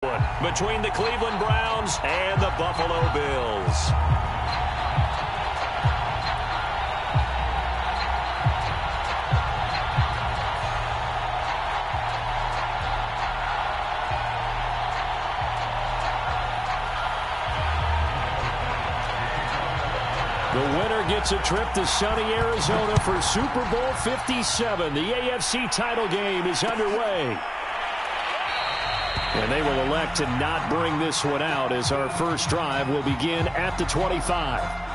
between the Cleveland Browns and the Buffalo Bills. The winner gets a trip to sunny Arizona for Super Bowl 57. The AFC title game is underway. And they will elect to not bring this one out as our first drive will begin at the 25.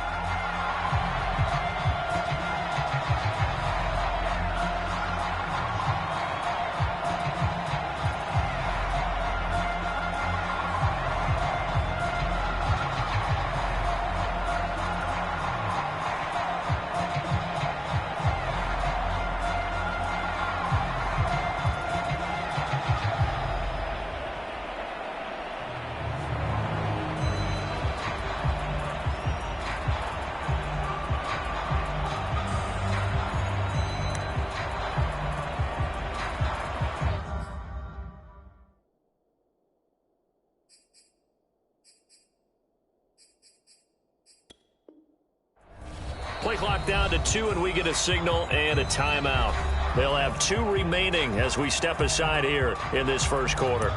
Play clock down to 2, and we get a signal and a timeout. They'll have 2 remaining as we step aside here in this first quarter.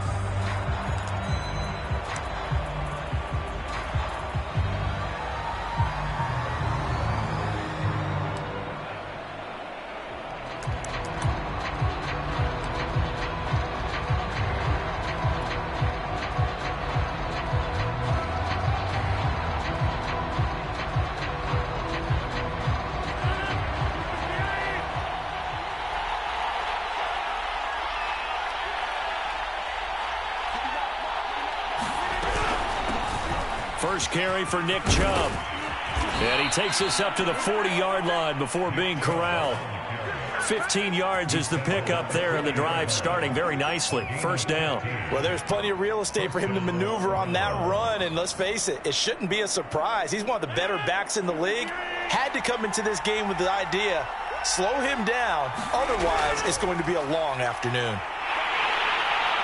First carry for Nick Chubb. And he takes us up to the 40-yard line before being corralled. 15 yards is the pickup there, and the drive starting very nicely. First down. Well, there's plenty of real estate for him to maneuver on that run, and let's face it, it shouldn't be a surprise. He's one of the better backs in the league. Had to come into this game with the idea, slow him down, otherwise it's going to be a long afternoon.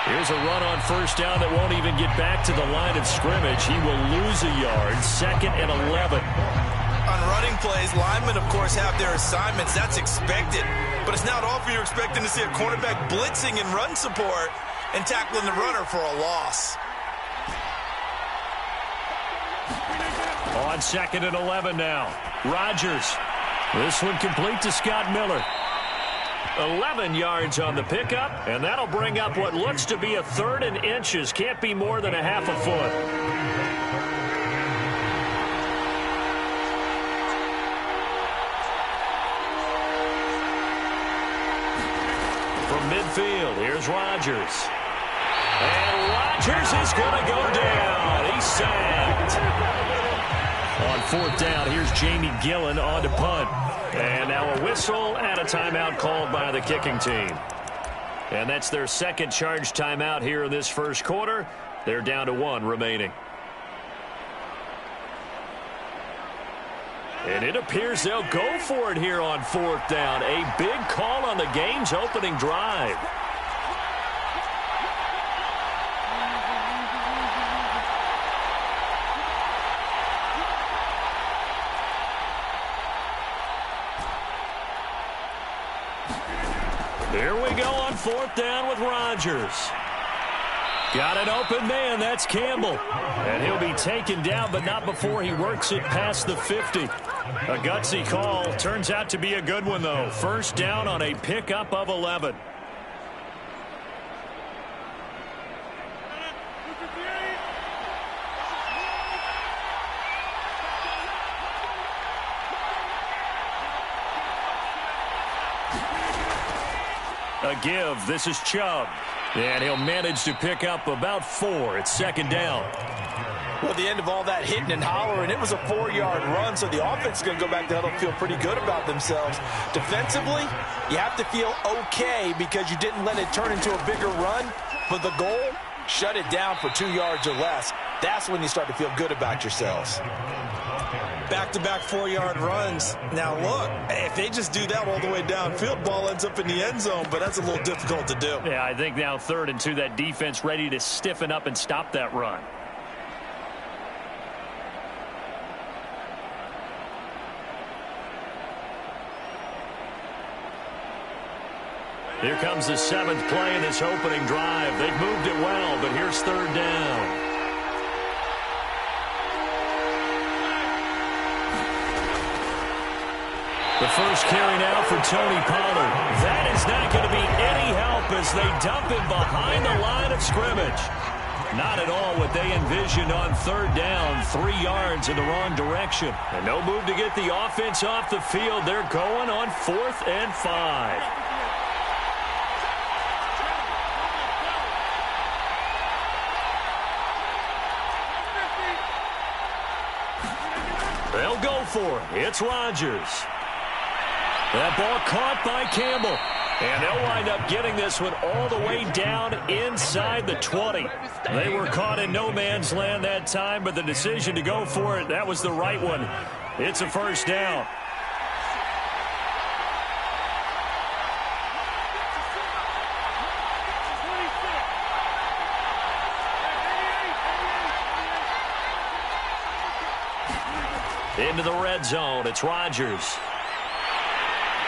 Here's a run on first down that won't even get back to the line of scrimmage. He will lose a yard. 2nd and 11. On running plays, linemen, of course, have their assignments. That's expected. But it's not often you're expecting to see a cornerback blitzing in run support and tackling the runner for a loss. On 2nd and 11 now. Rodgers. This one complete to Scott Miller. 11 yards on the pickup, and that'll bring up what looks to be a 3rd and inches. Can't be more than a half a foot. From midfield, here's Rodgers. And Rodgers is going to go down. He's sacked. On 4th down, here's Jamie Gillen on to punt. And now a whistle and a timeout called by the kicking team. And that's their second charge timeout here in this first quarter. They're down to 1 remaining. And it appears they'll go for it here on 4th down. A big call on the game's opening drive. Here we go on 4th down with Rodgers. Got an open man. That's Campbell. And he'll be taken down, but not before he works it past the 50. A gutsy call. Turns out to be a good one, though. First down on a pickup of 11. A give. This is Chubb. And he'll manage to pick up about 4. It's 2nd down. Well, at the end of all that hitting and hollering, it was a 4-yard run, so the offense is going to go back to huddle and feel pretty good about themselves. Defensively, you have to feel okay because you didn't let it turn into a bigger run. But the goal, shut it down for 2 yards or less. That's when you start to feel good about yourselves. Back-to-back 4-yard runs. Now, look, if they just do that all the way downfield, ball ends up in the end zone, but that's a little difficult to do. Yeah, I think now 3rd and 2, that defense ready to stiffen up and stop that run. Here comes the 7th play in this opening drive. They've moved it well, but here's 3rd down. The first carry now for Tony Pollard. That is not going to be any help as they dump him behind the line of scrimmage. Not at all what they envisioned on 3rd down. 3 yards in the wrong direction. And no move to get the offense off the field. They're going on 4th and 5. They'll go for it. It's Rodgers. That ball caught by Campbell. And they'll wind up getting this one all the way down inside the 20. They were caught in no man's land that time, but the decision to go for it, that was the right one. It's a 1st down. Into the red zone. It's Rodgers.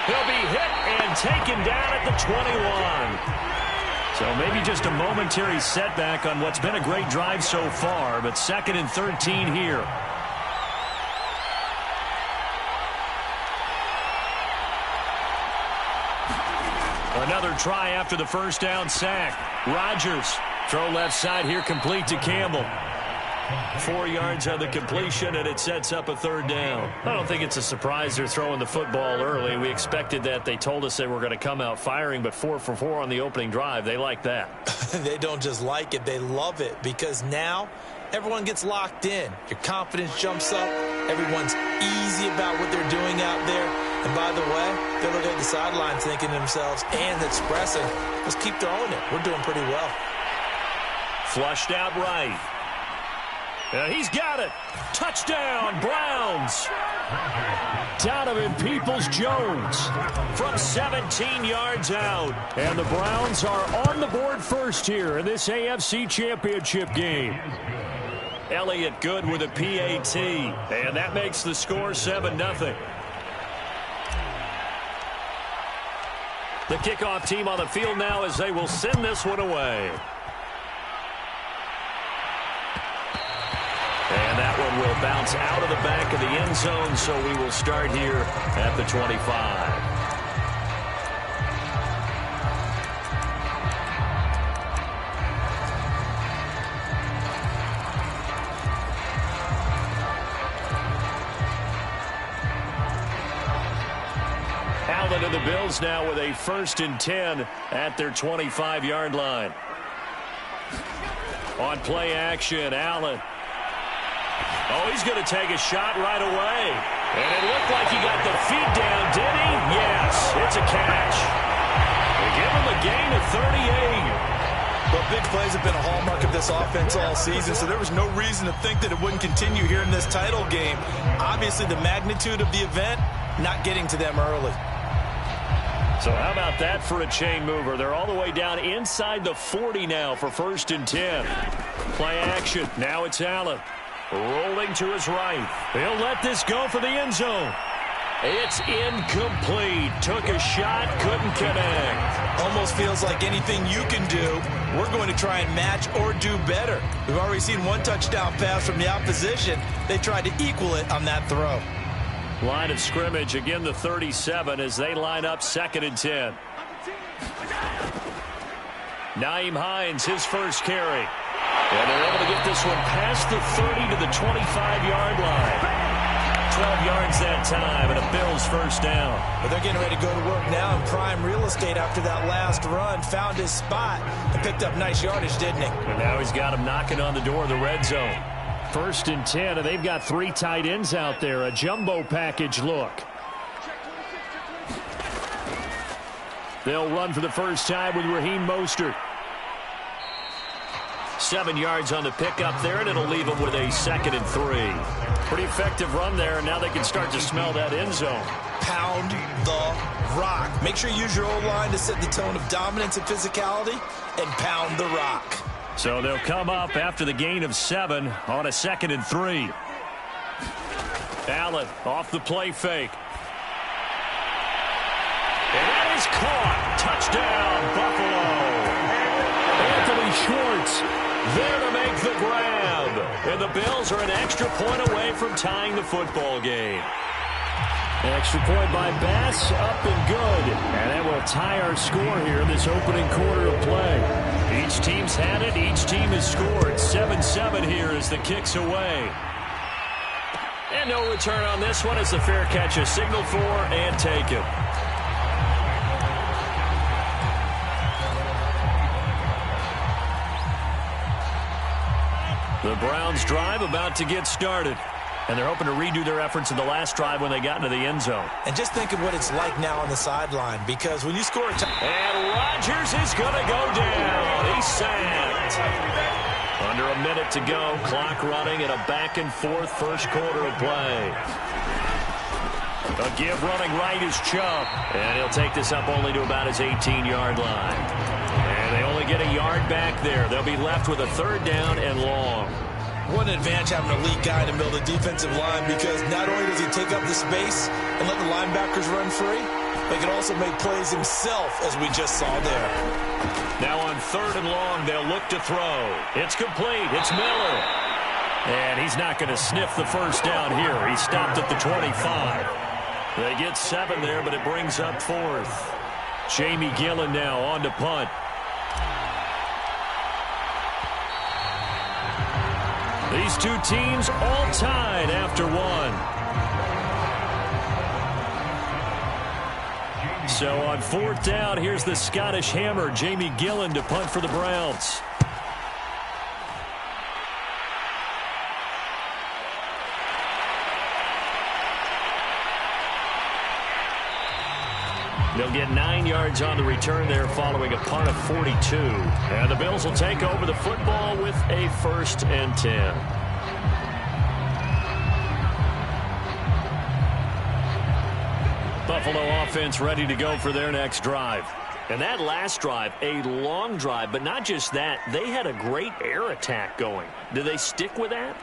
He'll be hit and taken down at the 21. So maybe just a momentary setback on what's been a great drive so far, but 2nd and 13 here. Another try after the 1st down sack. Rodgers. Throw left side here, complete to Campbell. 4 yards on the completion, and it sets up a 3rd down. I don't think it's a surprise they're throwing the football early. We expected that. They told us they were going to come out firing, but 4 for 4 on the opening drive. They like that. They don't just like it, they love it, because now everyone gets locked in. Your confidence jumps up. Everyone's easy about what they're doing out there. And by the way, they look at the sideline thinking to themselves and expressing, let's keep throwing it. We're doing pretty well. Flushed out right. He's got it. Touchdown, Browns. Donovan Peoples-Jones from 17 yards out. And the Browns are on the board first here in this AFC Championship game. Elliott good with a PAT. And that makes the score 7-0. The kickoff team on the field now as they will send this one away. And that one will bounce out of the back of the end zone, so we will start here at the 25. Allen and the Bills now with a 1st and 10 at their 25-yard line. On play action, Allen. Oh, he's going to take a shot right away. And it looked like he got the feet down, did he? Yes, it's a catch. They give him a gain of 38. Well, big plays have been a hallmark of this offense all season, so there was no reason to think that it wouldn't continue here in this title game. Obviously, the magnitude of the event not getting to them early. So how about that for a chain mover? They're all the way down inside the 40 now for 1st and 10. Play action. Now it's Allen. Rolling to his right. He'll let this go for the end zone. It's incomplete. Took a shot, couldn't connect. Almost feels like anything you can do, we're going to try and match or do better. We've already seen one touchdown pass from the opposition. They tried to equal it on that throw. Line of scrimmage, again the 37 as they line up 2nd and 10. Naeem Hines, his first carry. And they're able to get this one past the 30 to the 25-yard line. 12 yards that time, and a Bills 1st down. But they're getting ready to go to work now in prime real estate after that last run. Found his spot and picked up nice yardage, didn't he? And now he's got him knocking on the door of the red zone. 1st and 10, and they've got 3 tight ends out there. A jumbo package look. They'll run for the first time with Raheem Mostert. 7 yards on the pickup there, and it'll leave him with a 2nd and 3. Pretty effective run there, and now they can start to smell that end zone. Pound the rock. Make sure you use your O-line to set the tone of dominance and physicality, and pound the rock. So they'll come up after the gain of 7 on a 2nd and 3. Allen off the play fake. And that is caught. Touchdown, Buffalo. Anthony Schwartz there to make the grab. And the Bills are an extra point away from tying the football game. Extra point by Bass, up and good. And that will tie our score here in this opening quarter of play. Each team's had it. Each team has scored. 7-7 here as the kick's away. And no return on this one as the fair catch is signaled for and taken. The Browns drive about to get started. And they're hoping to redo their efforts in the last drive when they got into the end zone. And just think of what it's like now on the sideline, because when you score a and Rodgers is going to go down. He's sacked. Under a minute to go. Clock running in a back-and-forth first quarter of play. A give running right is Chubb. And he'll take this up only to about his 18-yard line. And they only get a yard back there. They'll be left with a 3rd down and long. What an advantage having an elite guy in the middle of the defensive line, because not only does he take up the space and let the linebackers run free, but he can also make plays himself, as we just saw there. Now on 3rd and long, they'll look to throw. It's complete. It's Miller. And he's not going to sniff the first down here. He stopped at the 25. They get 7 there, but it brings up 4th. Jamie Gillen now on to punt. These two teams all tied after 1. So on 4th down, here's the Scottish Hammer, Jamie Gillen, to punt for the Browns. They'll get 9 yards on the return there following a punt of 42. And the Bills will take over the football with a 1st and 10. Buffalo offense ready to go for their next drive. And that last drive, a long drive, but not just that. They had a great air attack going. Do they stick with that?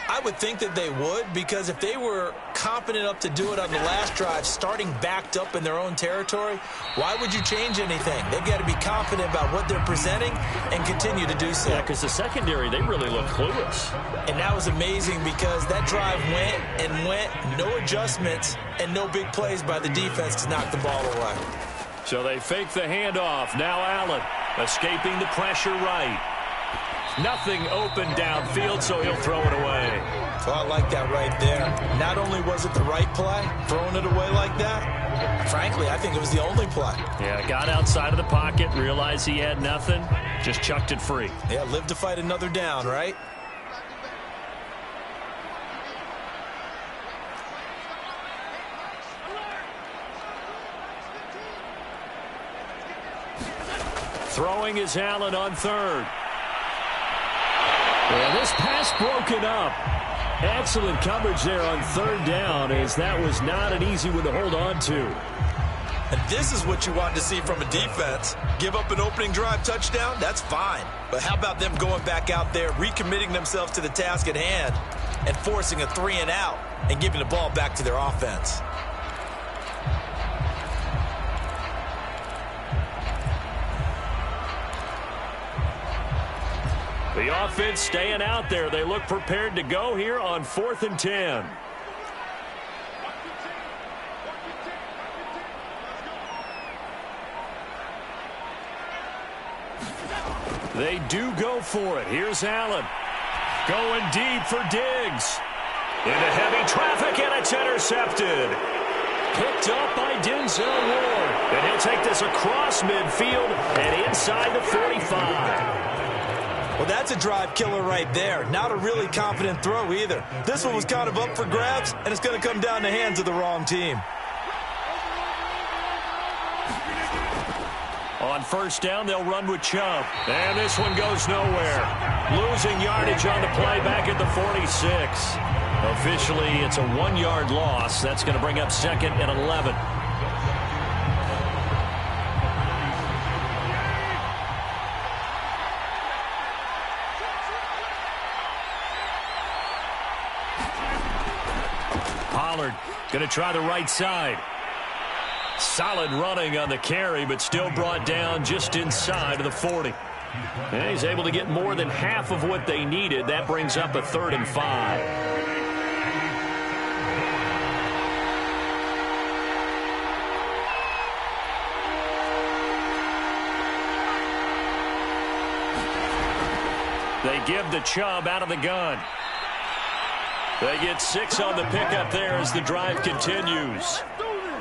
I would think that they would, because if they were confident enough to do it on the last drive, starting backed up in their own territory, why would you change anything? They've got to be confident about what they're presenting and continue to do so. Yeah, because the secondary, they really look clueless. And that was amazing, because that drive went and went, no adjustments, and no big plays by the defense to knock the ball away. So they fake the handoff. Now Allen escaping the pressure right. Nothing open downfield, so he'll throw it away. Well, I like that right there. Not only was it the right play, throwing it away like that, frankly, I think it was the only play. Yeah, got outside of the pocket, realized he had nothing, just chucked it free. Yeah, live to fight another down, right? Throwing is Allen on 3rd. And this pass broken up. Excellent coverage there on 3rd down, as that was not an easy one to hold on to. And this is what you want to see from a defense. Give up an opening drive touchdown, that's fine. But how about them going back out there, recommitting themselves to the task at hand, and forcing a 3 and out, and giving the ball back to their offense. The offense staying out there. They look prepared to go here on 4th and 10. They do go for it. Here's Allen. Going deep for Diggs. Into heavy traffic, and it's intercepted. Picked up by Denzel Ward. And he'll take this across midfield and inside the 45. Well, that's a drive killer right there. Not a really confident throw either. This one was kind of up for grabs, and it's going to come down the hands of the wrong team. On first down, they'll run with Chubb. And this one goes nowhere. Losing yardage on the play back at the 46. Officially, it's a 1-yard loss. That's going to bring up 2nd and 11. Pollard going to try the right side. Solid running on the carry, but still brought down just inside of the 40. And he's able to get more than half of what they needed. That brings up a 3rd and 5. They give the Chubb out of the gun. They get 6 on the pickup there as the drive continues.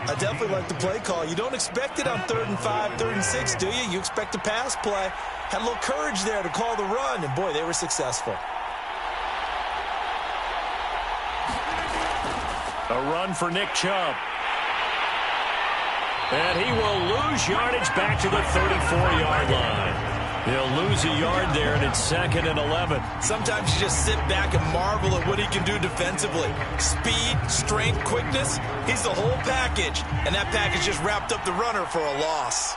I definitely like the play call. You don't expect it on 3rd and 5, 3rd and 6, do you? You expect a pass play. Had a little courage there to call the run, and boy, they were successful. A run for Nick Chubb. And he will lose yardage back to the 34-yard line. He'll lose a yard there, and it's 2nd and 11. Sometimes you just sit back and marvel at what he can do defensively. Speed, strength, quickness, he's the whole package. And that package just wrapped up the runner for a loss.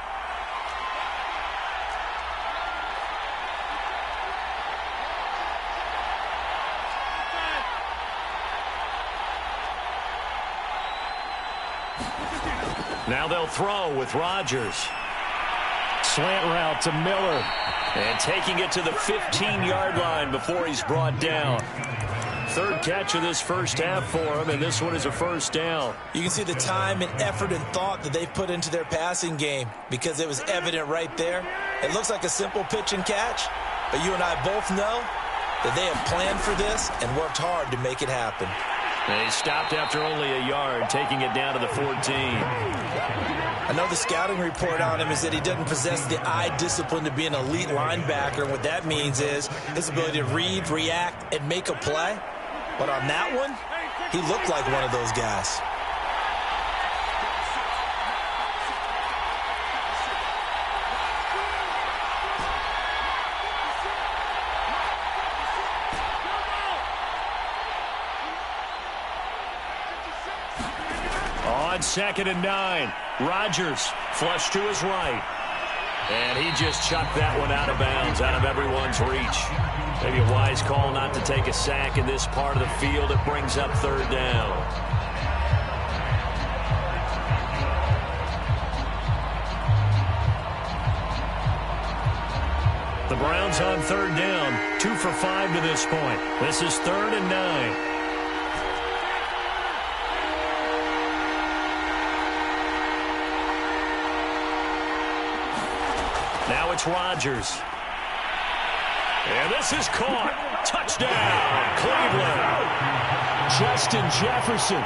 Now they'll throw with Rodgers. Slant route to Miller. And taking it to the 15-yard line before he's brought down. 3rd catch of this first half for him, and this one is a 1st down. You can see the time and effort and thought that they've put into their passing game because it was evident right there. It looks like a simple pitch and catch, but you and I both know that they have planned for this and worked hard to make it happen. And he stopped after only a yard, taking it down to the 14. I know the scouting report on him is that he doesn't possess the eye discipline to be an elite linebacker. And what that means is his ability to read, react, and make a play. But on that one, he looked like one of those guys. On 2nd and 9, Rodgers flush to his right. And he just chucked that one out of bounds, out of everyone's reach. Maybe a wise call not to take a sack in this part of the field. It brings up 3rd down. The Browns on 3rd down, 2 for 5 to this point. This is 3rd and 9. Now it's Rodgers. And this is caught. Touchdown, Cleveland. Justin Jefferson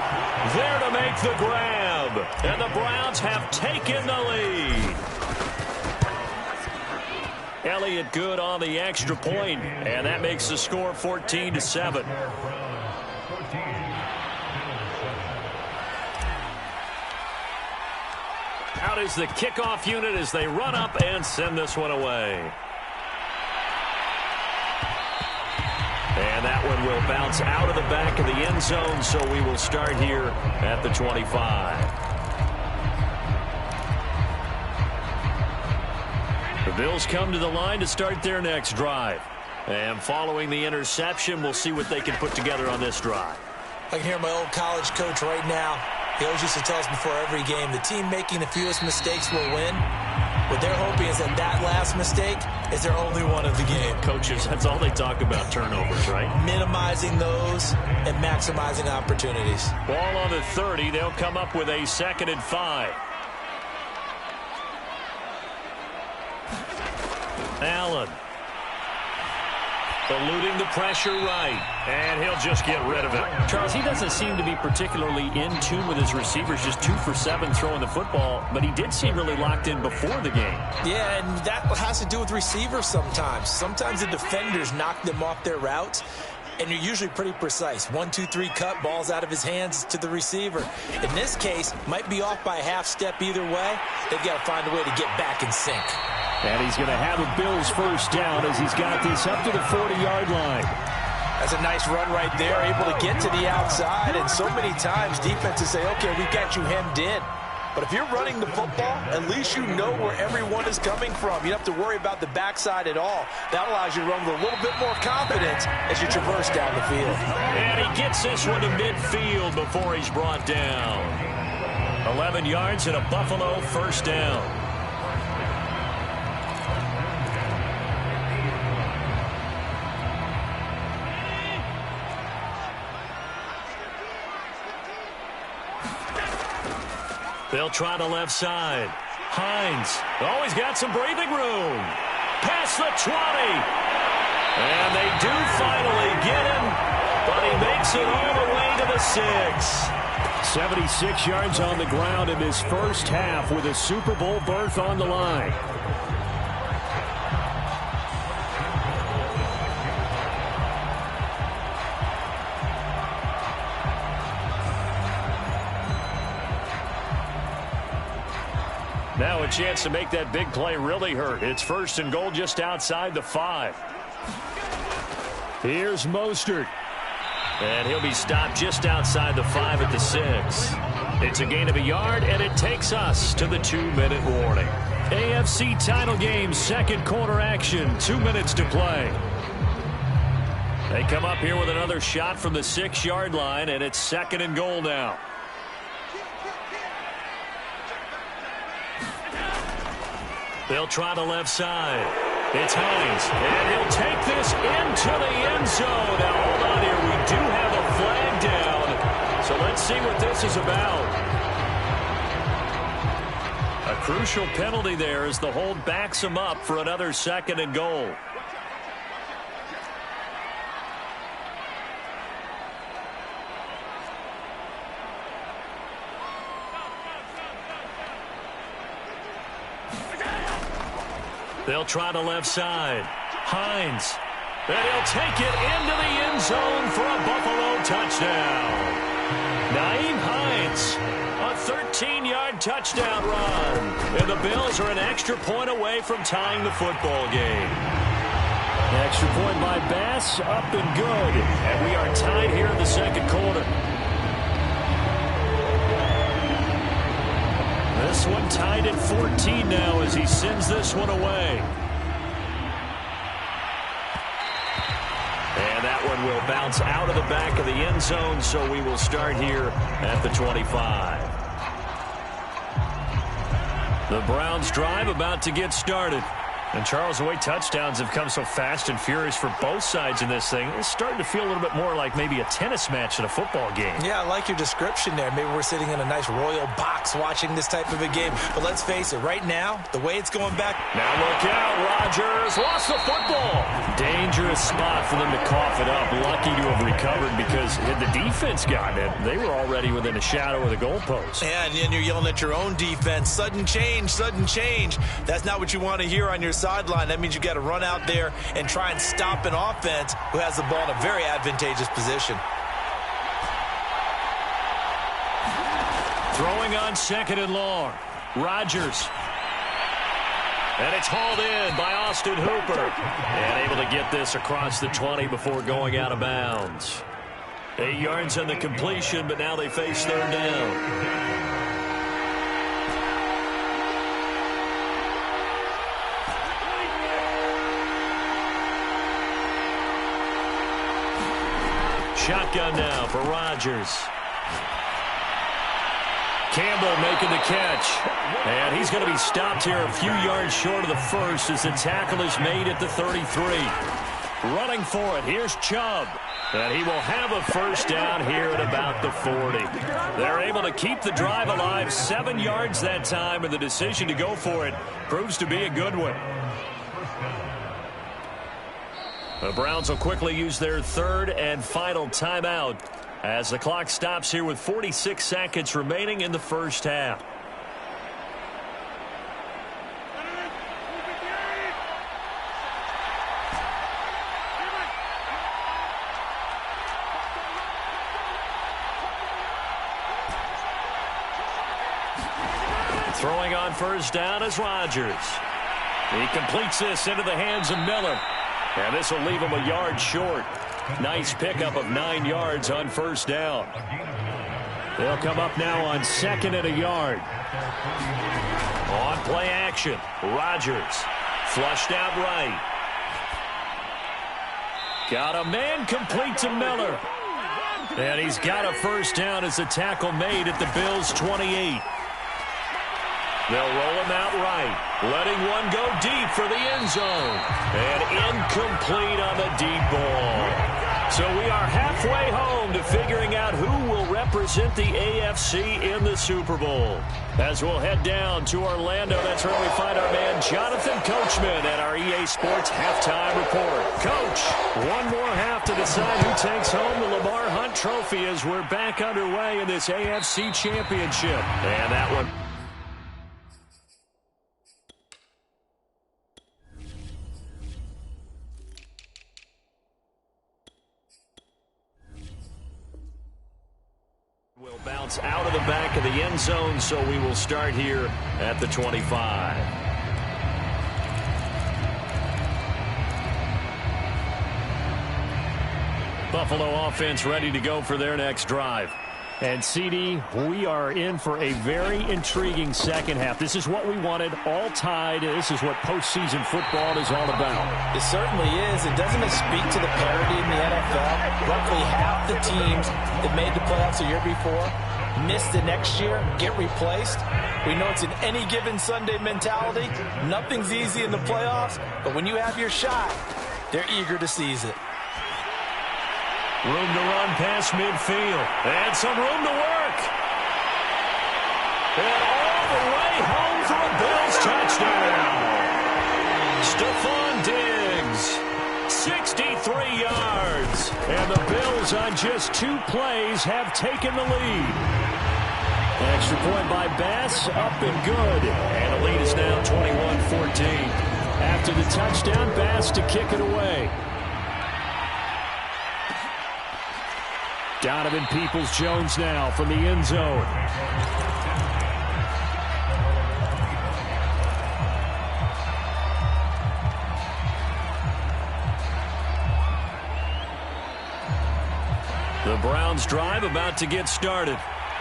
there to make the grab. And the Browns have taken the lead. Elliott good on the extra point, and that makes the score 14-7. Out is the kickoff unit as they run up and send this one away. And that one will bounce out of the back of the end zone, so we will start here at the 25. The Bills come to the line to start their next drive. And following the interception, we'll see what they can put together on this drive. I can hear my old college coach right now. He always used to tell us before every game, the team making the fewest mistakes will win. What they're hoping is that that last mistake is their only one of the game. Coaches, that's all they talk about, turnovers, right? Minimizing those and maximizing opportunities. Ball on the 30. They'll come up with a 2nd and 5. Allen. Eluding the pressure right. And he'll just get rid of it. Charles, he doesn't seem to be particularly in tune with his receivers, just 2 for 7 throwing the football, but he did seem really locked in before the game. Yeah, and that has to do with receivers sometimes. Sometimes the defenders knock them off their routes, and you're usually pretty precise. 1, 2, 3 cut, balls out of his hands to the receiver. In this case, might be off by a half step either way. They've got to find a way to get back in sync. And he's going to have a Bills first down as he's got this up to the 40-yard line. That's a nice run right there, able to get to the outside. And so many times defenses say, okay, we've got you hemmed in. But if you're running the football, at least you know where everyone is coming from. You don't have to worry about the backside at all. That allows you to run with a little bit more confidence as you traverse down the field. And he gets this one to midfield before he's brought down. 11 yards and a Buffalo first down. They'll try the left side. Hines always got some breathing room. Past the 20. And they do finally get him, but he makes it all the way to the 6. 76 yards on the ground in his first half with a Super Bowl berth on the line. Now a chance to make that big play really hurt. It's first and goal just outside the 5. Here's Mostert. And he'll be stopped just outside the 5 at the 6. It's a gain of a yard, and it takes us to the 2-minute warning. AFC title game, second quarter action, 2 minutes to play. They come up here with another shot from the 6-yard line, and it's second and goal now. They'll try the left side. It's Hines, and he'll take this into the end zone. Now, hold on here. We do have a flag down, so let's see what this is about. A crucial penalty there as the hold backs him up for another second and goal. They'll try the left side. Hines. And he'll take it into the end zone for a Buffalo touchdown. Nyheim Hines, a 13-yard touchdown run. And the Bills are an extra point away from tying the football game. Extra point by Bass, up and good. And we are tied here in the second quarter. This one tied at 14 now as he sends this one away. And that one will bounce out of the back of the end zone, so we will start here at the 25. The Browns drive about to get started. And, Charles, the way touchdowns have come so fast and furious for both sides in this thing, it's starting to feel a little bit more like maybe a tennis match in a football game. Yeah, I like your description there. Maybe we're sitting in a nice royal box watching this type of a game. But let's face it, right now, the way it's going back. Now look out, Rodgers lost the football. Dangerous spot for them to cough it up. Lucky to have recovered because had the defense gotten it, they were already within a shadow of the goalpost. Yeah, and then you're yelling at your own defense. Sudden change, sudden change. That's not what you want to hear on your sideline. That means you got to run out there and try and stop an offense who has the ball in a very advantageous position. Throwing on second and long. Rodgers. And it's hauled in by Austin Hooper. And able to get this across the 20 before going out of bounds. 8 yards on the completion, but now they face third down. Shotgun now for Rodgers. Campbell making the catch. And he's going to be stopped here a few yards short of the first as the tackle is made at the 33. Running for it, here's Chubb. And he will have a first down here at about the 40. They're able to keep the drive alive, 7 yards that time, and the decision to go for it proves to be a good one. The Browns will quickly use their third and final timeout as the clock stops here with 46 seconds remaining in the first half. Throwing on first down is Rodgers. He completes this into the hands of Miller. And this will leave him a yard short. Nice pickup of 9 yards on first down. They'll come up now on 2nd and a yard. On play action, Rodgers flushed out right. Got a man complete to Miller. And he's got a first down as the tackle made at the Bills' 28. They'll roll him out right, letting one go deep for the end zone. And incomplete on the deep ball. So we are halfway home to figuring out who will represent the AFC in the Super Bowl. As we'll head down to Orlando, that's where we find our man Jonathan Coachman at our EA Sports Halftime Report. Coach, one more half to decide who takes home the Lamar Hunt Trophy as we're back underway in this AFC Championship. And that one... will bounce out of the back of the end zone, so we will start here at the 25. Buffalo offense ready to go for their next drive. And, CD, we are in for a very intriguing second half. This is what we wanted, all tied. This is what postseason football is all about. It certainly is. And doesn't it speak to the parity in the NFL? Roughly half the teams that made the playoffs a year before miss the next year, get replaced. We know it's an any given Sunday mentality. Nothing's easy in the playoffs, but when you have your shot, they're eager to seize it. Room to run past midfield. And some room to work. And all the way home for a Bills touchdown. Stephon Diggs, 63 yards. And the Bills on just 2 plays have taken the lead. Extra point by Bass, up and good. And the lead is now 21-14. After the touchdown, Bass to kick it away. Donovan Peoples-Jones now from the end zone. The Browns drive about to get started.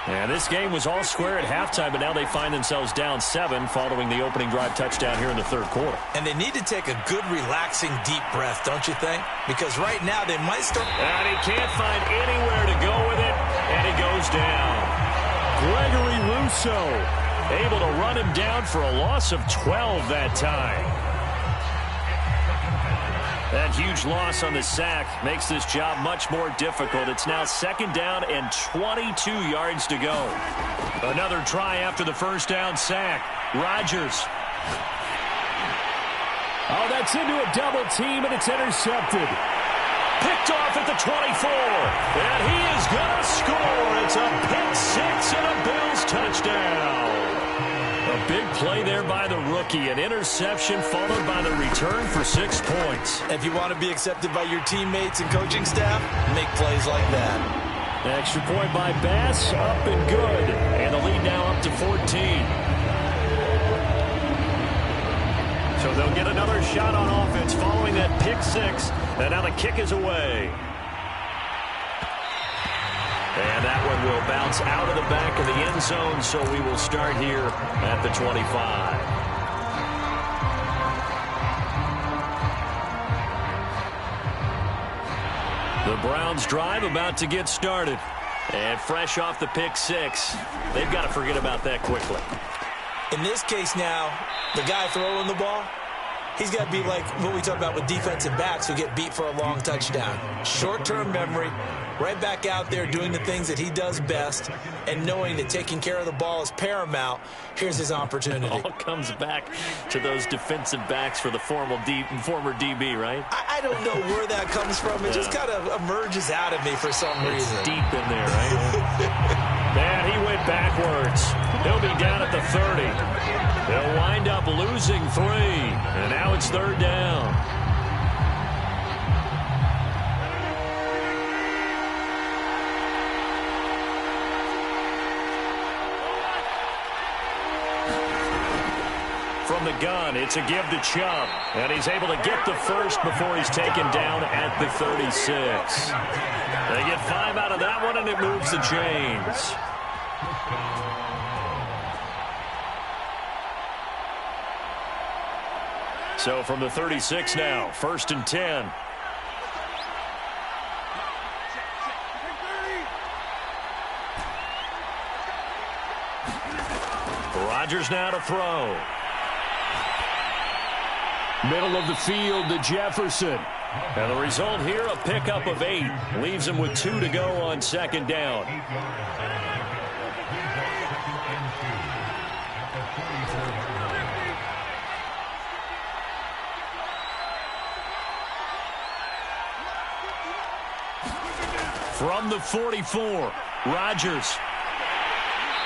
And this game was all square at halftime, but now they find themselves down 7 following the opening drive touchdown here in the third quarter. And they need to take a good, relaxing, deep breath, don't you think? Because right now they might start... And he can't find anywhere to go with it, and he goes down. Gregory Rousseau able to run him down for a loss of 12 that time. That huge loss on the sack makes this job much more difficult. It's now 2nd down and 22 yards to go. Another try after the first down sack. Rodgers. Oh, that's into a double team, and it's intercepted. Picked off at the 24. And he is going to score. It's a pick 6 and a Bills touchdown. A big play there by the rookie. An interception followed by the return for 6 points. If you want to be accepted by your teammates and coaching staff, make plays like that. Extra point by Bass, up and good. And the lead now up to 14. So they'll get another shot on offense following that pick 6. And now the kick is away. And that one will bounce out of the back of the end zone, so we will start here at the 25. The Browns drive about to get started. And fresh off the pick 6, they've got to forget about that quickly. In this case now, the guy throwing the ball, he's got to be like what we talk about with defensive backs who get beat for a long touchdown. Short-term memory, right back out there doing the things that he does best, and knowing that taking care of the ball is paramount. Here's his opportunity. It all comes back to those defensive backs for the former DB, right? I don't know where that comes from. It just kind of emerges out of me for some reason. It's deep in there, right? Man, he went backwards. He'll be down at the 30. They'll wind up losing 3, and now it's 3rd down. from the gun. It's a give to Chubb. And he's able to get the first before he's taken down at the 36. They get 5 out of that one, and it moves the chains. So from the 36 now, 1st and 10. Rodgers now to throw. Middle of the field to Jefferson. And the result here, a pickup of 8. Leaves him with 2 to go on 2nd down. From the 44, Rodgers.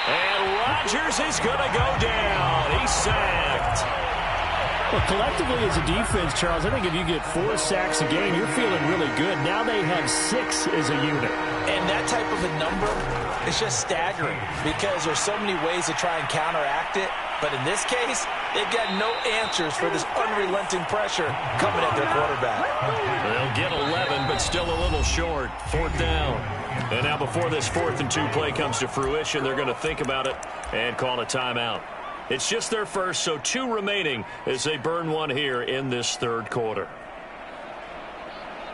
And Rodgers is going to go down. He's sacked. Well, collectively as a defense, Charles, I think if you get 4 sacks a game, you're feeling really good. Now they have 6 as a unit. And that type of a number is just staggering because there's so many ways to try and counteract it. But in this case, they've got no answers for this unrelenting pressure coming at their quarterback. They'll get 11, but still a little short. 4th down. And now before this 4th and 2 play comes to fruition, they're going to think about it and call a timeout. It's just their first, so 2 remaining as they burn 1 here in this 3rd quarter.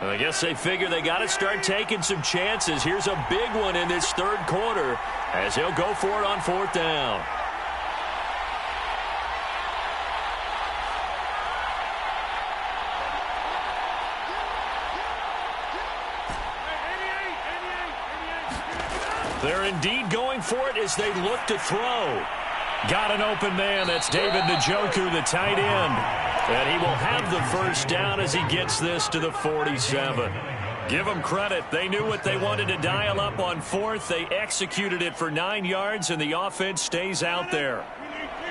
And I guess they figure they got to start taking some chances. Here's a big one in this 3rd quarter as he'll go for it on 4th down. They're indeed going for it as they look to throw. Got an open man. That's David Njoku, the tight end. And he will have the first down as he gets this to the 47. Give them credit. They knew what they wanted to dial up on 4th. They executed it for 9 yards, and the offense stays out there.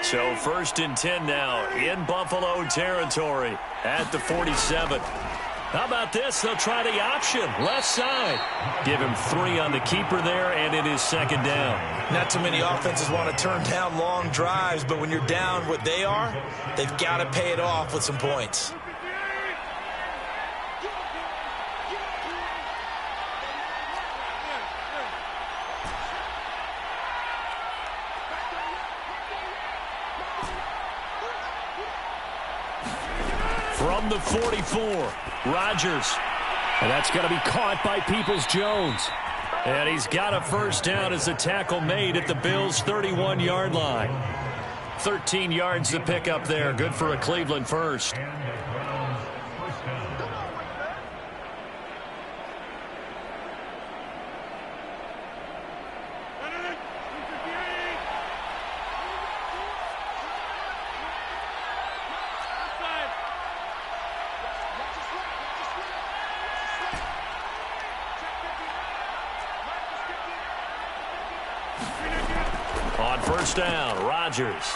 So 1st and 10 now in Buffalo territory at the 47. How about this? They'll try the option. Left side. Give him 3 on the keeper there, and it is 2nd down. Not too many offenses want to turn down long drives, but when you're down what they are, they've got to pay it off with some points. From the 44, Rodgers. And that's going to be caught by Peoples-Jones. And he's got a first down as the tackle made at the Bills' 31-yard line. 13 yards to pick up there. Good for a Cleveland first. On first down, Rodgers.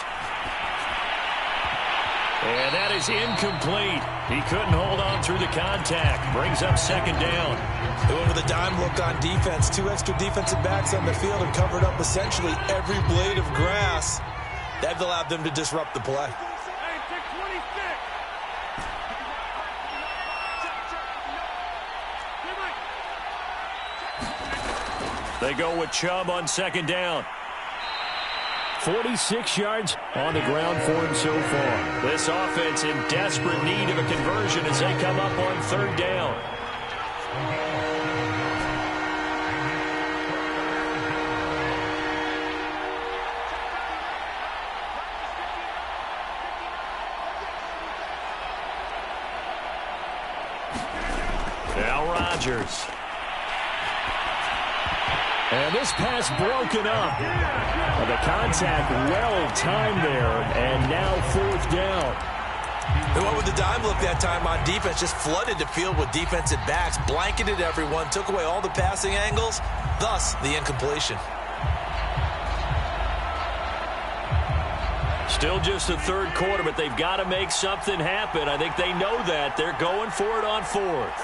And that is incomplete. He couldn't hold on through the contact. Brings up 2nd down. They went with a dime look on defense. 2 extra defensive backs on the field and covered up essentially every blade of grass. That allowed them to disrupt the play. They go with Chubb on 2nd down. 46 yards on the ground for him so far. This offense in desperate need of a conversion as they come up on 3rd down. Now Rodgers. And this pass broken up. And the contact well timed there. And now 4th down. They went with the dime look that time on defense. Just flooded the field with defensive backs. Blanketed everyone. Took away all the passing angles. Thus, the incompletion. Still just the 3rd quarter, but they've got to make something happen. I think they know that. They're going for it on 4th.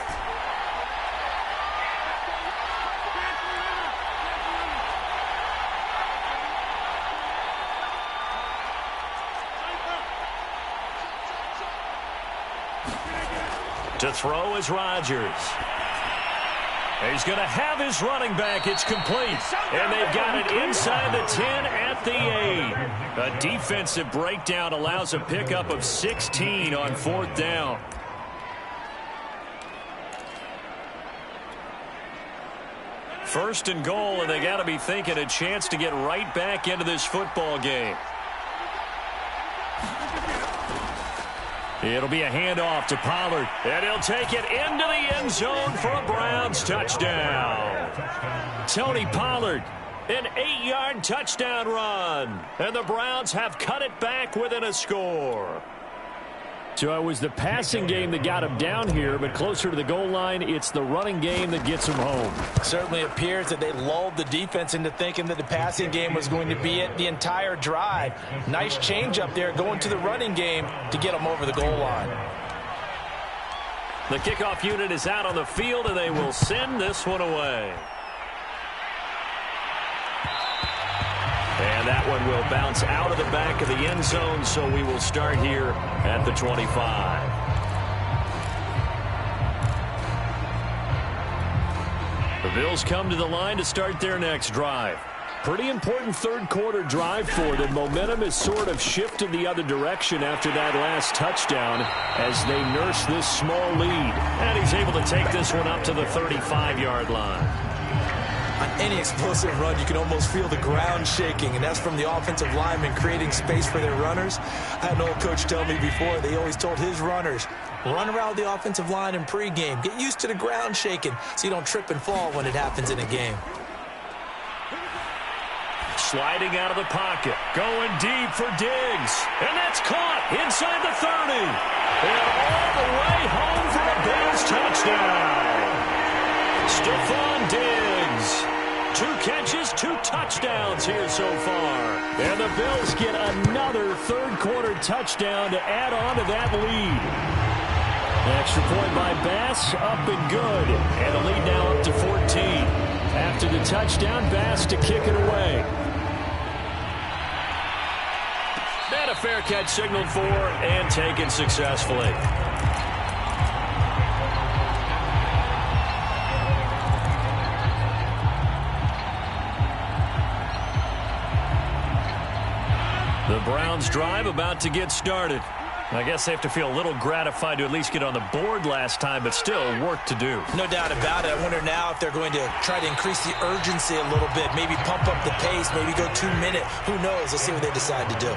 To throw is Rodgers. He's going to have his running back. It's complete. And they've got it inside the 10 at the 8. A defensive breakdown allows a pickup of 16 on 4th down. First and goal, and they got to be thinking a chance to get right back into this football game. It'll be a handoff to Pollard, and he'll take it into the end zone for a Browns touchdown. Tony Pollard, an 8-yard touchdown run, and the Browns have cut it back within a score. So it was the passing game that got him down here, but closer to the goal line, it's the running game that gets him home. Certainly appears that they lulled the defense into thinking that the passing game was going to be it the entire drive. Nice change up there going to the running game to get them over the goal line. The kickoff unit is out on the field, and they will send this one away. And that one will bounce out of the back of the end zone, so we will start here at the 25. The Bills come to the line to start their next drive. Pretty important third-quarter drive for them. Momentum has sort of shifted the other direction after that last touchdown as they nurse this small lead. And he's able to take this one up to the 35-yard line. On any explosive run, you can almost feel the ground shaking, and that's from the offensive linemen creating space for their runners. I had an old coach tell me before, they always told his runners, run around the offensive line in pregame. Get used to the ground shaking so you don't trip and fall when it happens in a game. Sliding out of the pocket, going deep for Diggs, and that's caught inside the 30. And all the way home for a Bills touchdown. Stephon Diggs. 2 catches, 2 touchdowns here so far. And the Bills get another third-quarter touchdown to add on to that lead. Extra point by Bass, up and good. And the lead now up to 14. After the touchdown, Bass to kick it away. And a fair catch signaled for and taken successfully. The Browns drive about to get started. I guess they have to feel a little gratified to at least get on the board last time, but still work to do. No doubt about it. I wonder now if they're going to try to increase the urgency a little bit, maybe pump up the pace, maybe go 2-minute. Who knows? Let's see what they decide to do.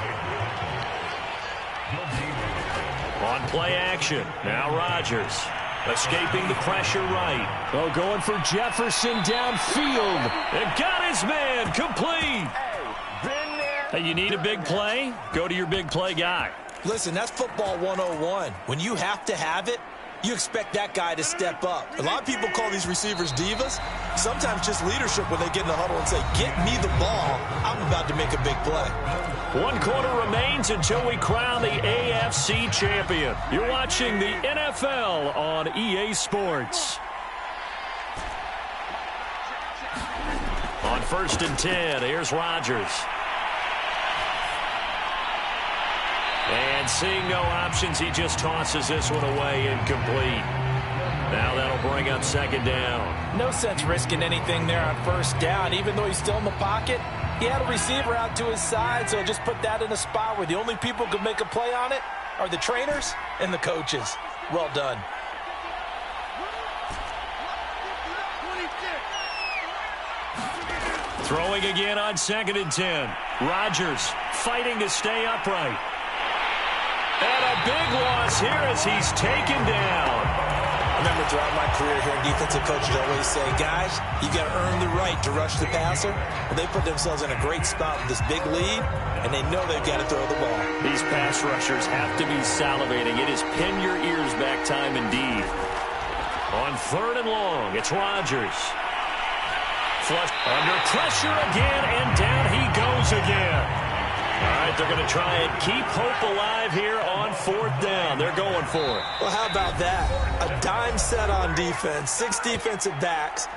On play action, now Rodgers. Escaping the pressure right. Oh, going for Jefferson downfield. And got his man complete. Hey, you need a big play? Go to your big play guy. Listen, that's football 101. When you have to have it, you expect that guy to step up. A lot of people call these receivers divas. Sometimes just leadership when they get in the huddle and say, get me the ball. I'm about to make a big play. 1 quarter remains until we crown the AFC champion. You're watching the NFL on EA Sports. On 1st and 10, here's Rodgers. And seeing no options, he just tosses this one away incomplete. Now that'll bring up 2nd down. No sense risking anything there on 1st down. Even though he's still in the pocket, he had a receiver out to his side, so just put that in a spot where the only people who can make a play on it are the trainers and the coaches. Well done. Throwing again on 2nd and 10. Rodgers fighting to stay upright. And a big loss here as he's taken down. I remember throughout my career here, defensive coaches always say, guys, you got to earn the right to rush the passer. Well, they put themselves in a great spot with this big lead, and they know they've got to throw the ball. These pass rushers have to be salivating. It is pin your ears back time indeed. On 3rd and long, it's Rodgers. Flush under pressure again, and down he goes again. All right, they're going to try and keep hope alive here on 4th down. They're going for it. Well, how about that? A dime set on defense, 6 defensive backs.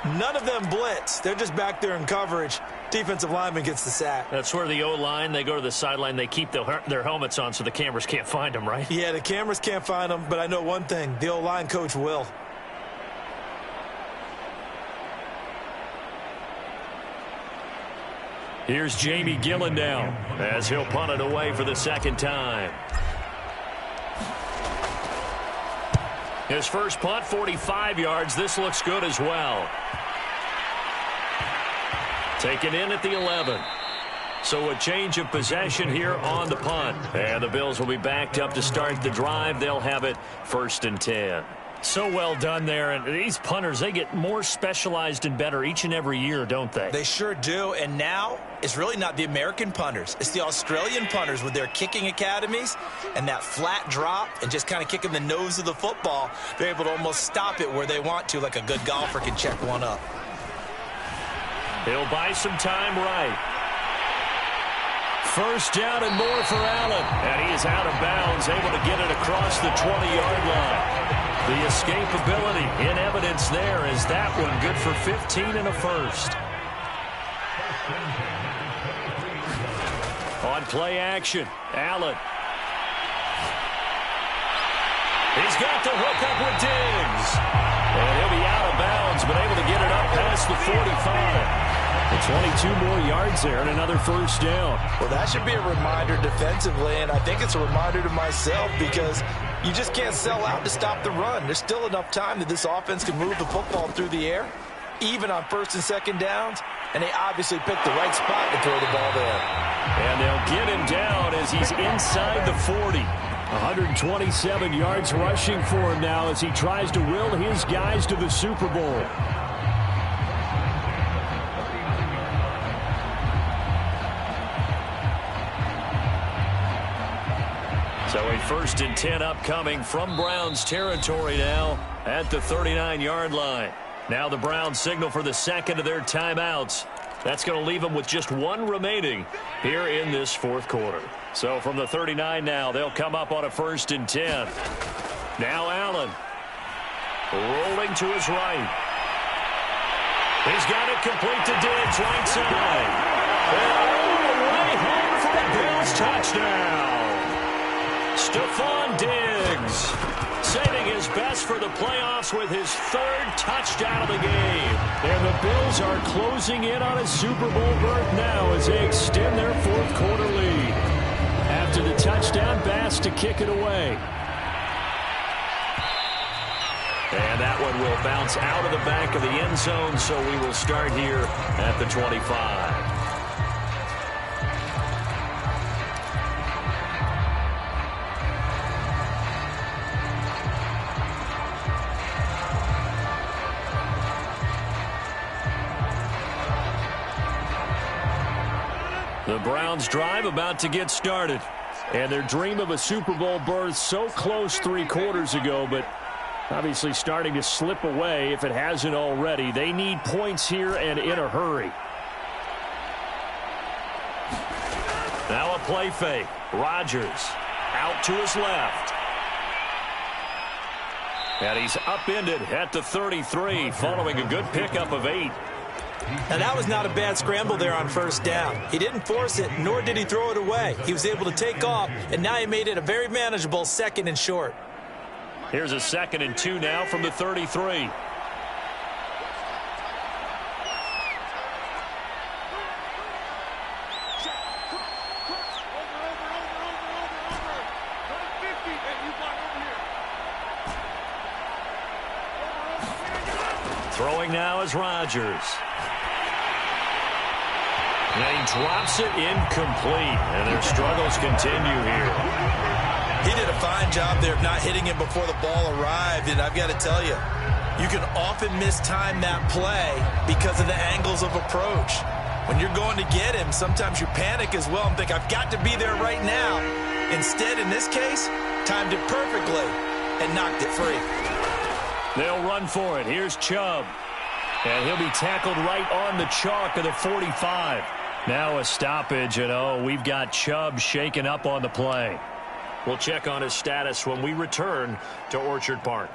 None of them blitz. They're just back there in coverage. Defensive lineman gets the sack. That's where the O-line, they go to the sideline, they keep their helmets on so the cameras can't find them, right? Yeah, the cameras can't find them, but I know one thing. The O-line coach will. Here's Jamie Gillen now as he'll punt it away for the second time. His first punt, 45 yards. This looks good as well. Taken in at the 11. So a change of possession here on the punt. And the Bills will be backed up to start the drive. They'll have it 1st and 10. So well done there. And these punters, they get more specialized and better each and every year, don't they? They sure do. And now it's really not the American punters. It's the Australian punters with their kicking academies and that flat drop and just kind of kicking the nose of the football. They're able to almost stop it where they want to, like a good golfer can check one up. He'll buy some time right. First down and more for Allen. And he is out of bounds, able to get it across the 20-yard line. The escapability in evidence there is that one good for 15 and a first. On play action, Allen. He's got the hook up with Diggs. And he'll be out of bounds, but able to get it up past the 45. 22 more yards there and another first down. Well, that should be a reminder defensively, and I think it's a reminder to myself because you just can't sell out to stop the run. There's still enough time that this offense can move the football through the air, even on 1st and 2nd downs, and they obviously picked the right spot to throw the ball there. And they'll get him down as he's inside the 40. 127 yards rushing for him now as he tries to will his guys to the Super Bowl. So a 1st and 10 upcoming from Browns territory now at the 39-yard line. Now the Browns signal for the second of their timeouts. That's going to leave them with just one remaining here in this 4th quarter. So from the 39 now, they'll come up on a 1st and 10. Now Allen rolling to his right. He's got it complete to Diggs, right side. And way home for a Bills touchdown. Stephon Diggs saving his best for the playoffs with his 3rd touchdown of the game. And the Bills are closing in on a Super Bowl berth now as they extend their 4th quarter lead. After the touchdown, Bass to kick it away. And that one will bounce out of the back of the end zone, so we will start here at the 25. The Browns drive about to get started. And their dream of a Super Bowl berth so close 3 quarters ago, but obviously starting to slip away if it hasn't already. They need points here and in a hurry. Now a play fake. Rodgers out to his left. And he's upended at the 33 following a good pickup of 8. And that was not a bad scramble there on 1st down. He didn't force it, nor did he throw it away. He was able to take off, and now he made it a very manageable 2nd and short. Here's a 2nd and 2 now from the 33. Throwing now is Rodgers. And he drops it incomplete, and their struggles continue here. He did a fine job there of not hitting him before the ball arrived, and I've got to tell you, you can often mistime that play because of the angles of approach. When you're going to get him, sometimes you panic as well and think, I've got to be there right now. Instead, in this case, timed it perfectly and knocked it free. They'll run for it. Here's Chubb. And he'll be tackled right on the chalk of the 45. Now a stoppage, and we've got Chubb shaken up on the play. We'll check on his status when we return to Orchard Park.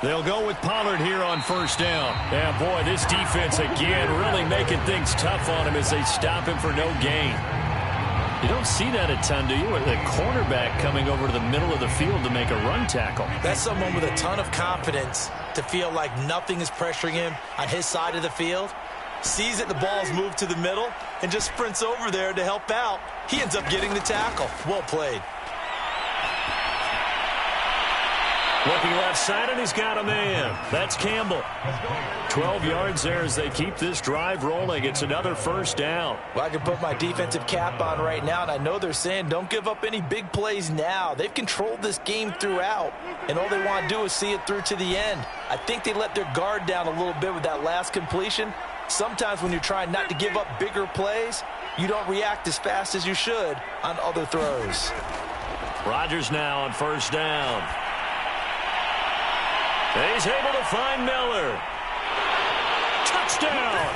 They'll go with Pollard here on first down. Yeah, boy, this defense again really making things tough on him as they stop him for no gain. You don't see that a ton, do you? With a cornerback coming over to the middle of the field to make a run tackle. That's someone with a ton of confidence to feel like nothing is pressuring him on his side of the field. Sees that the ball's moved to the middle and just sprints over there to help out. He ends up getting the tackle. Well played. Looking left side, and he's got a man. That's Campbell. 12 yards there as they keep this drive rolling. It's another first down. Well, I can put my defensive cap on right now, and I know they're saying don't give up any big plays now. They've controlled this game throughout, and all they want to do is see it through to the end. I think they let their guard down a little bit with that last completion. Sometimes when you're trying not to give up bigger plays, you don't react as fast as you should on other throws. Rodgers now on first down. He's able to find Miller. Touchdown!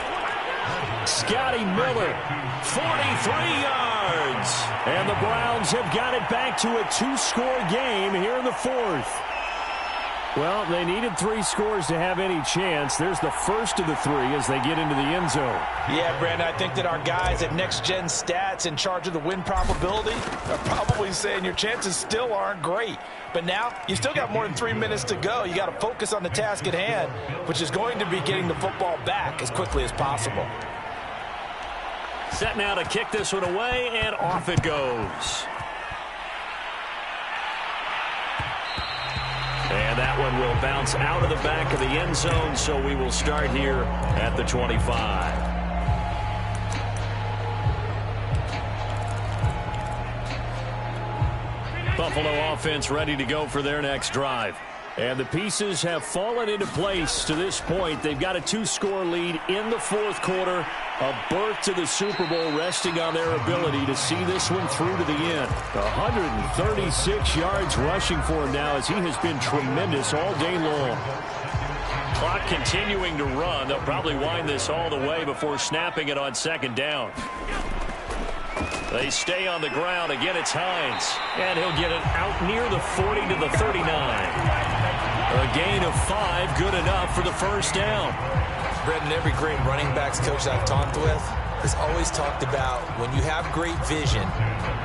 Scotty Miller, 43 yards. And the Browns have got it back to a 2-score game here in the fourth. Well, they needed 3 scores to have any chance. There's the first of the 3 as they get into the end zone. Yeah, Brandon, I think that our guys at Next Gen Stats in charge of the win probability are probably saying your chances still aren't great. But now, you still got more than 3 minutes to go. You got to focus on the task at hand, which is going to be getting the football back as quickly as possible. Set now to kick this one away, and off it goes. And that one will bounce out of the back of the end zone, so we will start here at the 25. Buffalo offense ready to go for their next drive. And the pieces have fallen into place to this point. They've got a 2-score lead in the fourth quarter. A berth to the Super Bowl resting on their ability to see this one through to the end. 136 yards rushing for him now as he has been tremendous all day long. Clock continuing to run. They'll probably wind this all the way before snapping it on second down. They stay on the ground. Again, it's Hines. And he'll get it out near the 40 to the 39. A gain of 5, good enough for the first down. Brendan, every great running backs coach I've talked with has always talked about when you have great vision,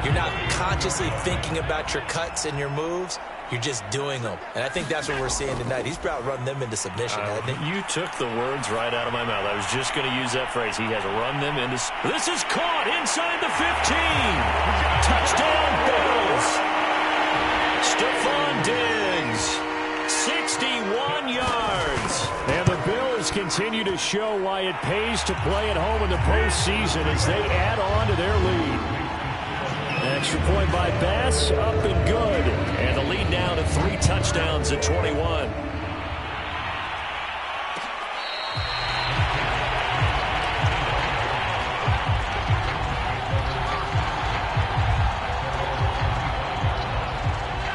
you're not consciously thinking about your cuts and your moves. You're just doing them. And I think that's what we're seeing tonight. He's about run them into submission, hasn't he? You took the words right out of my mouth. I was just going to use that phrase. He has run them into... This is caught inside the 15. Touchdown, Bills. Stephon Diggs, 61 yards. And the Bills continue to show why it pays to play at home in the postseason as they add on to their lead. Extra point by Bass, up and good. And the lead now to 3 touchdowns at 21.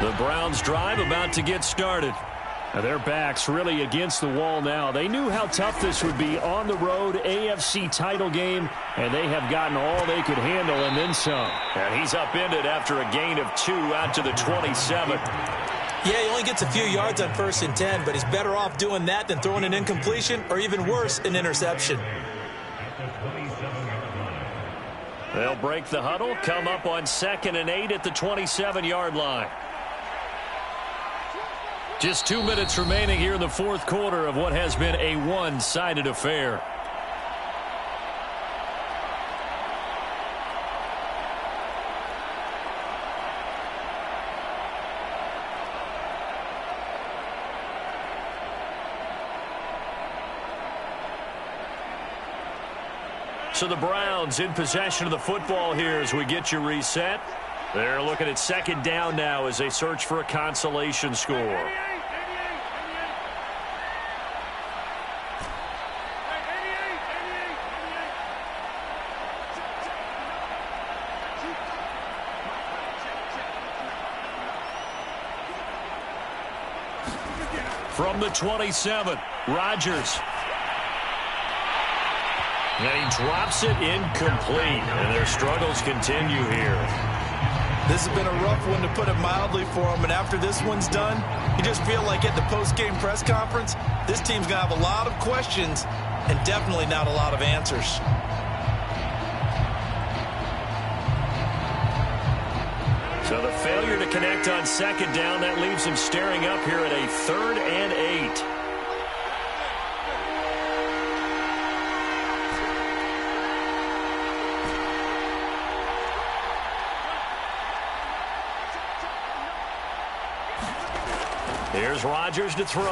The Browns drive about to get started. Now their backs really against the wall now. They knew how tough this would be on the road, AFC title game, and they have gotten all they could handle and then some. And he's upended after a gain of 2 out to the 27. Yeah, he only gets a few yards on 1st and 10, but he's better off doing that than throwing an incompletion or even worse, an interception. They'll break the huddle, come up on 2nd and 8 at the 27-yard line. Just 2 minutes remaining here in the fourth quarter of what has been a one-sided affair. So the Browns in possession of the football here as we get you reset. They're looking at 2nd down now as they search for a consolation score. From the 27, Rodgers. And he drops it incomplete. And their struggles continue here. This has been a rough one, to put it mildly, for him. And after this one's done, you just feel like at the post-game press conference, this team's going to have a lot of questions and definitely not a lot of answers. So the failure to connect on second down, that leaves him staring up here at a 3rd and 8. Here's Rodgers to throw.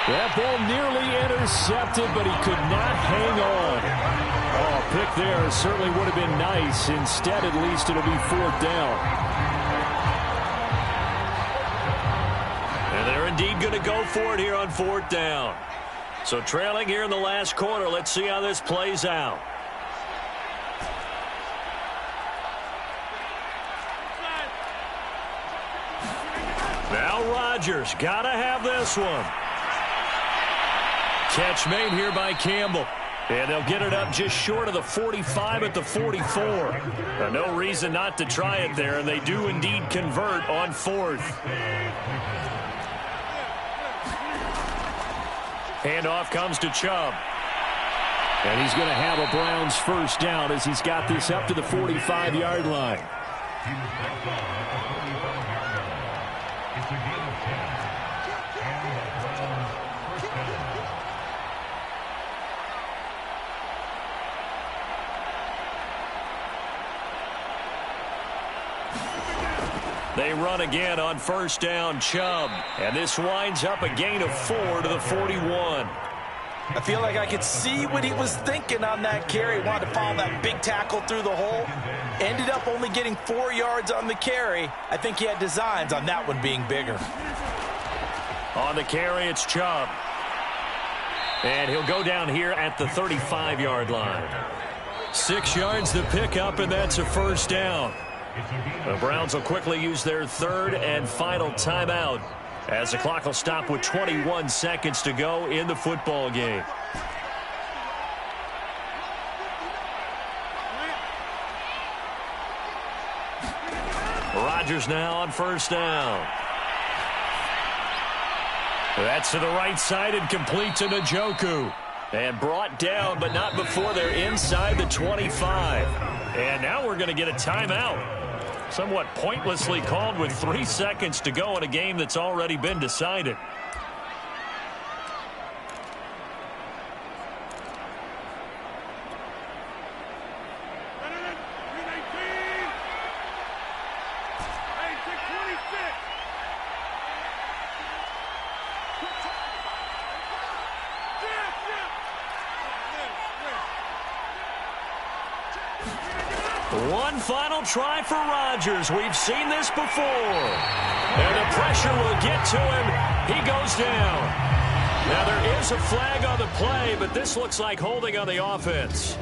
That ball nearly intercepted, but he could not hang on. Oh, pick there certainly would have been nice. Instead, at least it'll be 4th down. And they're indeed going to go for it here on 4th down. So trailing here in the last quarter. Let's see how this plays out. Now Rodgers, got to have this one. Catch made here by Campbell. And they'll get it up just short of the 45 at the 44. No reason not to try it there, and they do indeed convert on 4th. Handoff comes to Chubb. And he's going to have a Browns first down as he's got this up to the 45-yard line. They run again on first down, Chubb. And this winds up a gain of 4 to the 41. I feel like I could see what he was thinking on that carry. Wanted to follow that big tackle through the hole. Ended up only getting 4 yards on the carry. I think he had designs on that one being bigger. On the carry, it's Chubb. And he'll go down here at the 35-yard line. 6 yards to pick up, and that's a first down. The Browns will quickly use their 3rd and final timeout as the clock will stop with 21 seconds to go in the football game. Rodgers now on first down. That's to the right side and complete to Njoku. And brought down, but not before they're inside the 25. And now we're going to get a timeout. Somewhat pointlessly called with 3 seconds to go in a game that's already been decided. One final try for Rodgers. We've seen this before. And the pressure will get to him. He goes down. Now there is a flag on the play, but this looks like holding on the offense.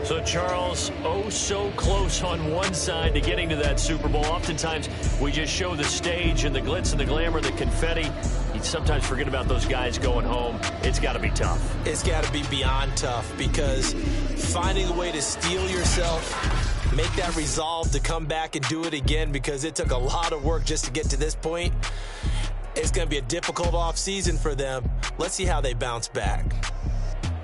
So, Charles, oh so close on one side to getting to that Super Bowl. Oftentimes, we just show the stage and the glitz and the glamour, the confetti. You sometimes forget about those guys going home. It's got to be tough. It's got to be beyond tough, because finding a way to steel yourself, make that resolve to come back and do it again, because it took a lot of work just to get to this point. It's going to be a difficult offseason for them. Let's see how they bounce back.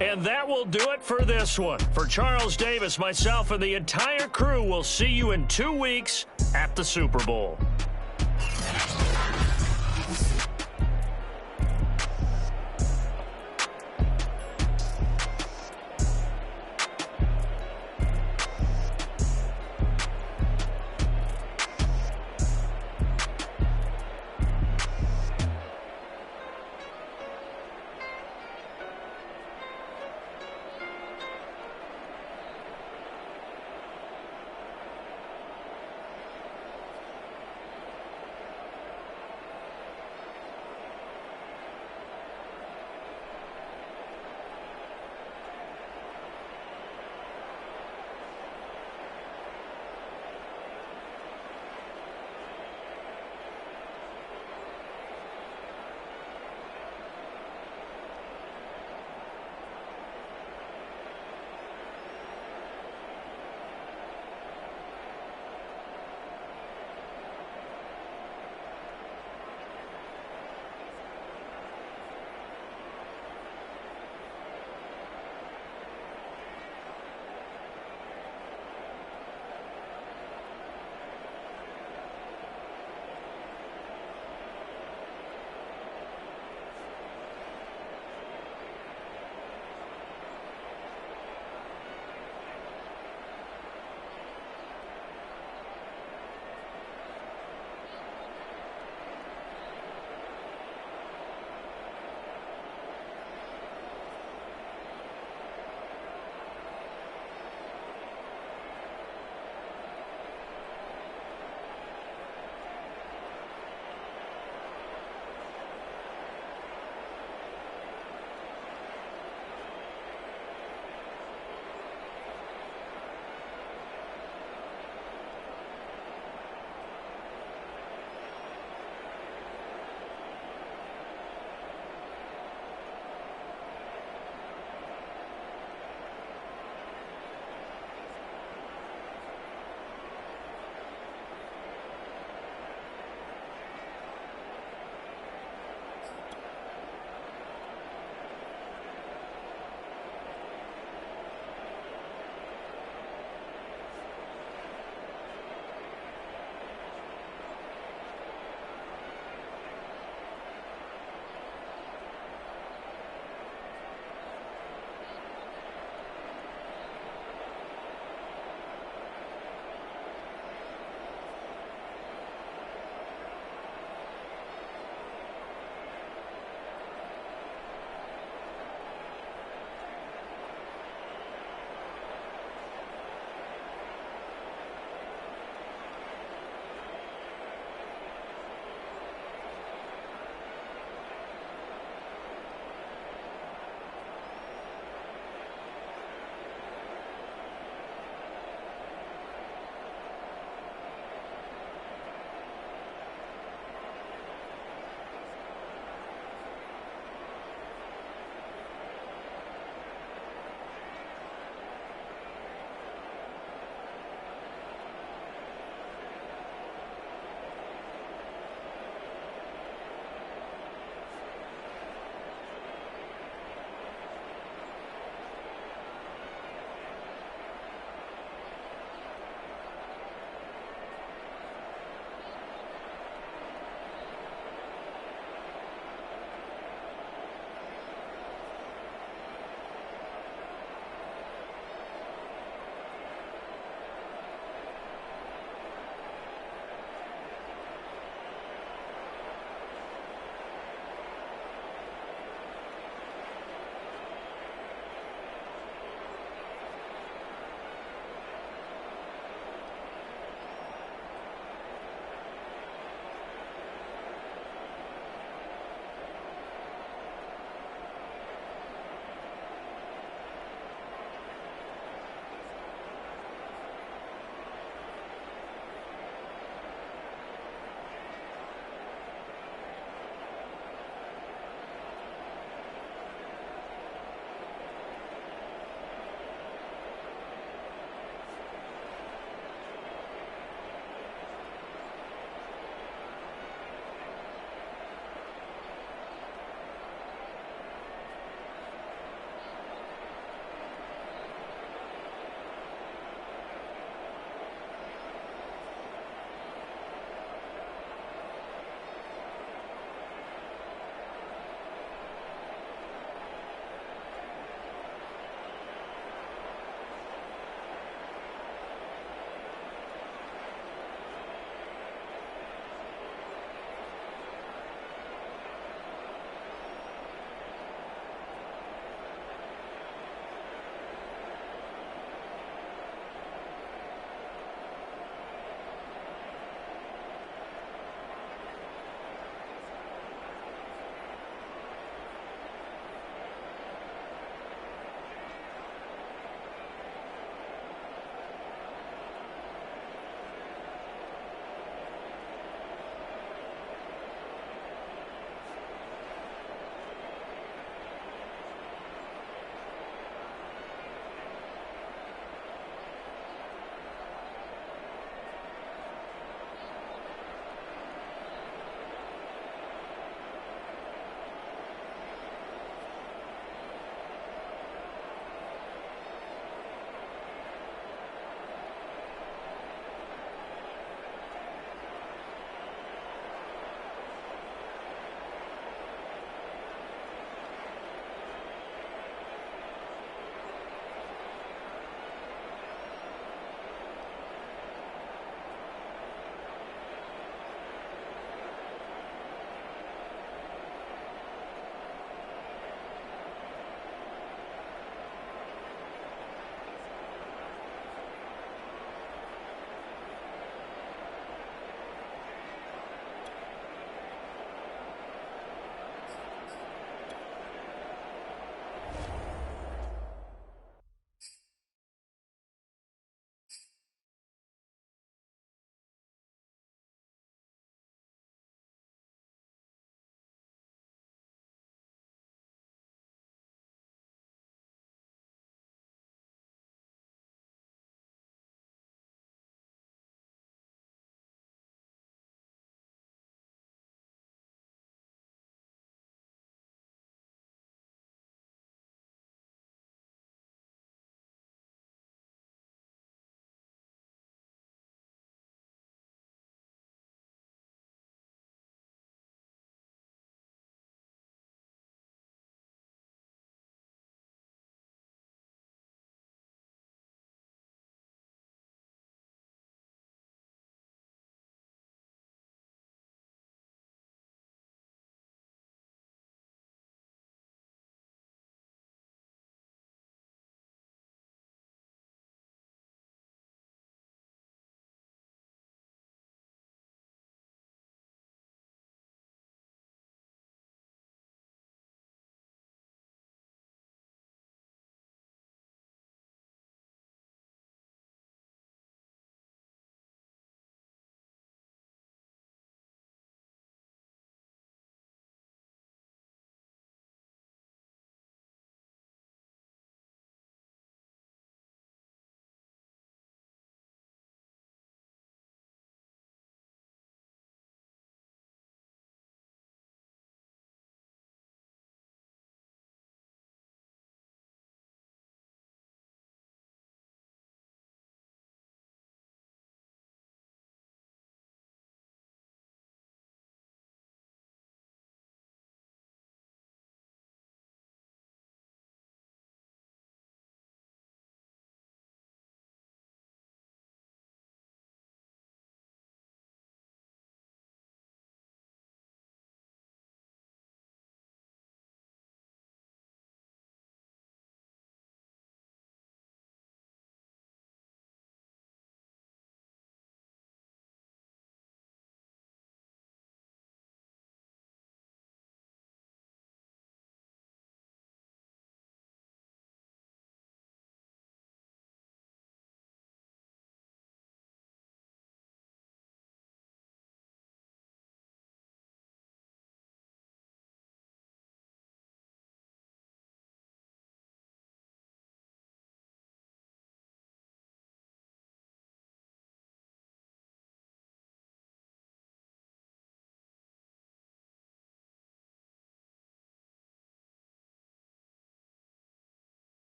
And that will do it for this one. For Charles Davis, myself, and the entire crew, we'll see you in 2 weeks at the Super Bowl.